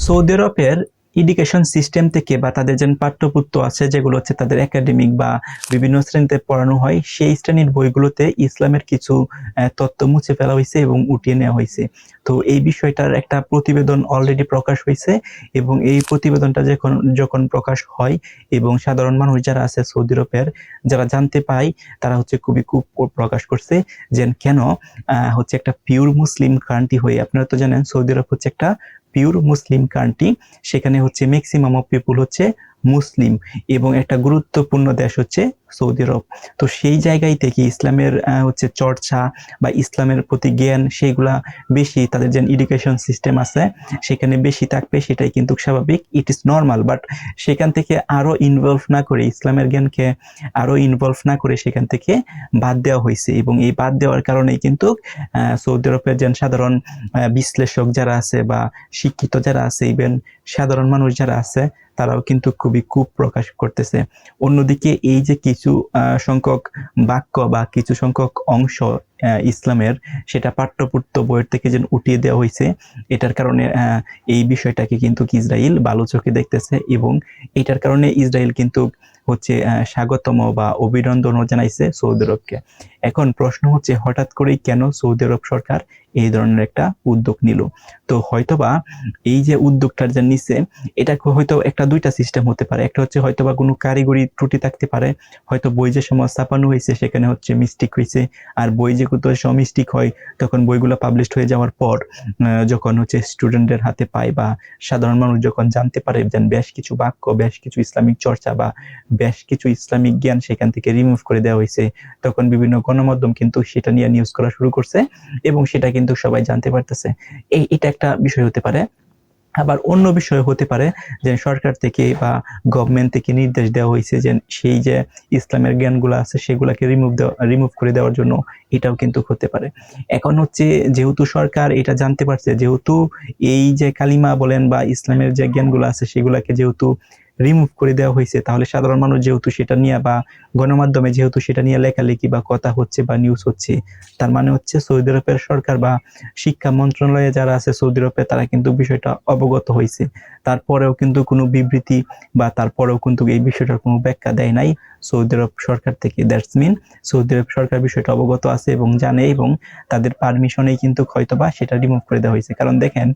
Saudi আরবের education system থেকে বা তাদের যে পাঠ্যপুস্তক আছে যেগুলো হচ্ছে তাদের একাডেমিক বা বিভিন্ন শ্রেণীতে পড়ানো হয়, সেই শ্রেণীর বইগুলোতে ইসলামের কিছু তত্ত্ব মুছে ফেলা হয়েছে এবং উঠিয়ে নেওয়া হয়েছে। তো এই বিষয়টার একটা প্রতিবেদন অলরেডি প্রকাশ হয়েছে, এবং এই প্রতিবেদনটা যখন যখন প্রকাশ হয় এবং সাধারণ মানুষ যারা আছে সৌদি আরবের যারা জানতে পায়, তারা হচ্ছে খুবই খুব প্রকাশ করছে যে কেন হচ্ছে একটা পিওর মুসলিম কান্ট্রি হয়ে, আপনারা তো জানেন সৌদি আরব হচ্ছে একটা পিওর মুসলিম কান্ট্রি, সেখানে হচ্ছে ম্যাক্সিমাম অফ পিপুল হচ্ছে মুসলিম, এবং একটা গুরুত্বপূর্ণ দেশ হচ্ছে সৌদি আরব। তো সেই জায়গায় থেকে ইসলামের হচ্ছে চর্চা বা ইসলামের প্রতি জ্ঞান সেইগুলা বেশি, তাদের যে এডুকেশন সিস্টেম আছে সেখানে বেশি থাকবে, সেটাই কিন্তু স্বাভাবিক, ইট ইজ নর্মাল। বাট সেখান থেকে আরো ইনভলভ না করে, ইসলামের জ্ঞানকে আরো ইনভলভ না করে সেখান থেকে বাদ দেওয়া হয়েছে, এবং এই বাদ দেওয়ার কারণেই কিন্তু সৌদি আরবের যে সাধারণ বিশ্লেষক যারা আছে বা শিক্ষিত যারা আছে, ইভেন সাধারণ মানুষ যারা আছে, তারাও কিন্তু খুবই ক্ষোভ প্রকাশ করতেছে। অন্যদিকে এই যে কিছু সংখ্যক বাক্য বা কিছু সংখ্যক অংশ ইসলামের, সেটা পাঠ্যপুস্তক বইয়ের থেকে যে উঠিয়ে দেওয়া হয়েছে, এটার কারণে এই বিষয়টাকে কিন্তু ইসরায়েল ভালো চোখে দেখতেছে, এবং এটার কারণে ইসরায়েল কিন্তু হচ্ছে স্বাগতম বা অভিনন্দনও জানাইছে সৌদি আরবকে। এখন প্রশ্ন হচ্ছে, হঠাৎ করেই কেন সৌদি আরব সরকার এই ধরনের একটা উদ্যোগ নিল? তো হয়তোবা এই যে উদ্যোগটার যে নিছে, এটা হয়তো একটা দুইটা সিস্টেম হতে পারে। একটা হচ্ছে হয়তোবা কোনো কারিগরি ত্রুটি থাকতে পারে, হয়তো বই যে সময় ছাপানো হয়েছে সেখানে হচ্ছে মিস্টেক হয়েছে, আর বই যে কত মিস্টেক হয় তখন বইগুলো পাবলিশ হয়ে যাওয়ার পর যখন হচ্ছে স্টুডেন্টদের হাতে পায় বা সাধারণ মানুষ যখন জানতে পারে যে বেশ কিছু বাক্য, বেশ কিছু ইসলামিক চর্চা বা বেশ কিছু ইসলামিক জ্ঞান সেখান থেকে রিমুভ করে দেওয়া হয়েছে, তখন বিভিন্ন গণমাধ্যম কিন্তু সেটা নিয়ে নিউজ করা শুরু করছে, এবং সেটা কিন্তু সবাই জানতে পারতেছে। এটা একটা বিষয় হতে পারে। আবার অন্য বিষয় হতে পারে যে সরকার থেকে বা গভর্নমেন্ট থেকে নির্দেশ দেওয়া হয়েছে যে সেই যে ইসলামের জ্ঞানগুলো আছে সেগুলাকে রিমুভ করে দেওয়ার জন্য, এটাও কিন্তু হতে পারে। এখন হচ্ছে যেহেতু সরকার এটা জানতে পারছে, যেহেতু এই যে কালিমা বলেন বা ইসলামের যে জ্ঞানগুলো আছে সেগুলাকে যেহেতু রিমুভ করে দেওয়া হয়েছে, তাহলে সাধারণ মানুষ যেহেতু সেটা নিয়ে বা গণমাধ্যমে যেহেতু সেটা নিয়ে লেখালেখি বা কথা হচ্ছে বা নিউজ হচ্ছে, তার মানে হচ্ছে সৌদি আরবের সরকার বা শিক্ষা মন্ত্রণালয়ে যারা আছে সৌদি আরবে, তারা কিন্তু বিষয়টা অবগত হয়েছে। তারপরেও কিন্তু কোনো বিবৃতি বা তারপরেও কিন্তু এই বিষয়টার কোনো ব্যাখ্যা দেয় নাই সৌদি আরব সরকার থেকে। দ্যাটস মিন সৌদি আরব সরকার বিষয়টা অবগত আছে এবং জানে, এবং তাদের পারমিশনেই কিন্তু হয়তোবা সেটা রিমুভ করে দেওয়া হয়েছে। কারণ দেখেন,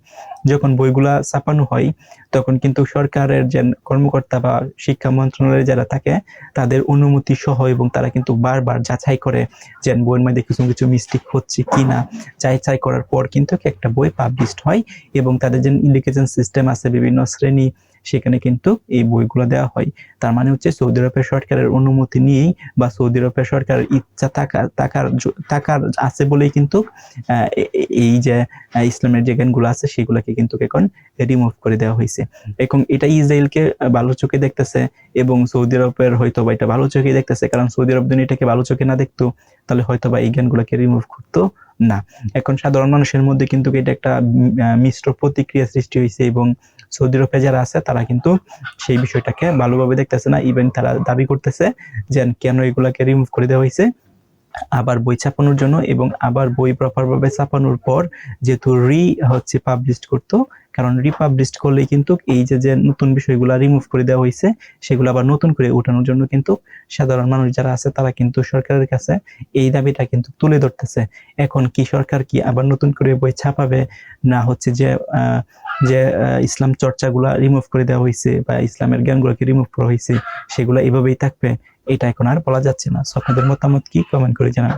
যখন বইগুলা ছাপানো হয় তখন কিন্তু সরকারের যে কর্মকর্তা বা শিক্ষা মন্ত্রণালয়ে যারা থাকে, তাদের অনুমতি সহ, এবং তারা কিন্তু বারবার যাচাই করে যে বইয়ের মধ্যে কিছু কিছু মিস্টেক হচ্ছে কিনা। যাচাই করার পর কিন্তু একটা বই পাবলিশড হয়, এবং তাদের যে এডুকেশন সিস্টেম আছে বিভিন্ন শ্রেণী, সেখানে কিন্তু এই বইগুলো দেওয়া হয়। তার মানে হচ্ছে সৌদি আরবের সরকারের অনুমতি নিয়েই বা সৌদি আরবের সরকারের ইচ্ছা থাকার আছে বলেই কিন্তু এই যে ইসলামের যে জ্ঞানগুলো আছে সেগুলোকে কিন্তু এখন রিমুভ করে দেওয়া হয়েছে। এবং এটা ইসরায়েলকে ভালো চোখে দেখতেছে, এবং সৌদি আরবের হয়তো বা এটা ভালো চোখে দেখতেছে, কারণ সৌদি আরব যদি এটাকে ভালো চোখে না দেখতো তাহলে হয়তো বা এই জ্ঞানগুলোকে রিমুভ করতো না। এখন সাধারণ মানুষের মধ্যে কিন্তু এটা একটা মিশ্র প্রতিক্রিয়া সৃষ্টি হয়েছে, এবং সৌদি আরবে যারা আছে তারা কিন্তু সেই বিষয়টাকে ভালোভাবে দেখতেছে না। ইভেন তারা দাবি করতেছে যে কেন এগুলাকে রিমুভ করে দেওয়া হয়েছে আবার বই ছাপানোর জন্য, এবং আবার বই প্রপার ভাবে ছাপানোর পর যেহেতু হচ্ছে পাবলিশ করতো, কারণ রিপাবলিশ করলে কিন্তু এই যে নতুন বিষয়গুলো রিমুভ করে দেওয়া হয়েছে সেগুলো আবার নতুন করে উঠানোর জন্য কিন্তু সাধারণ মানুষ যারা আছে তারা কিন্তু সরকারের কাছে এই দাবিটা কিন্তু তুলে ধরতেছে। এখন কি সরকার কি আবার নতুন করে বই ছাপাবে, না হচ্ছে যে ইসলাম চর্চাগুলা রিমুভ করে দেওয়া হয়েছে বা ইসলামের জ্ঞানগুলোকে রিমুভ করা হয়েছে সেগুলো এভাবেই থাকবে, এটা এখন আর বলা যাচ্ছে না। সো আপনাদের মতামত কি, কমেন্ট করে জানান।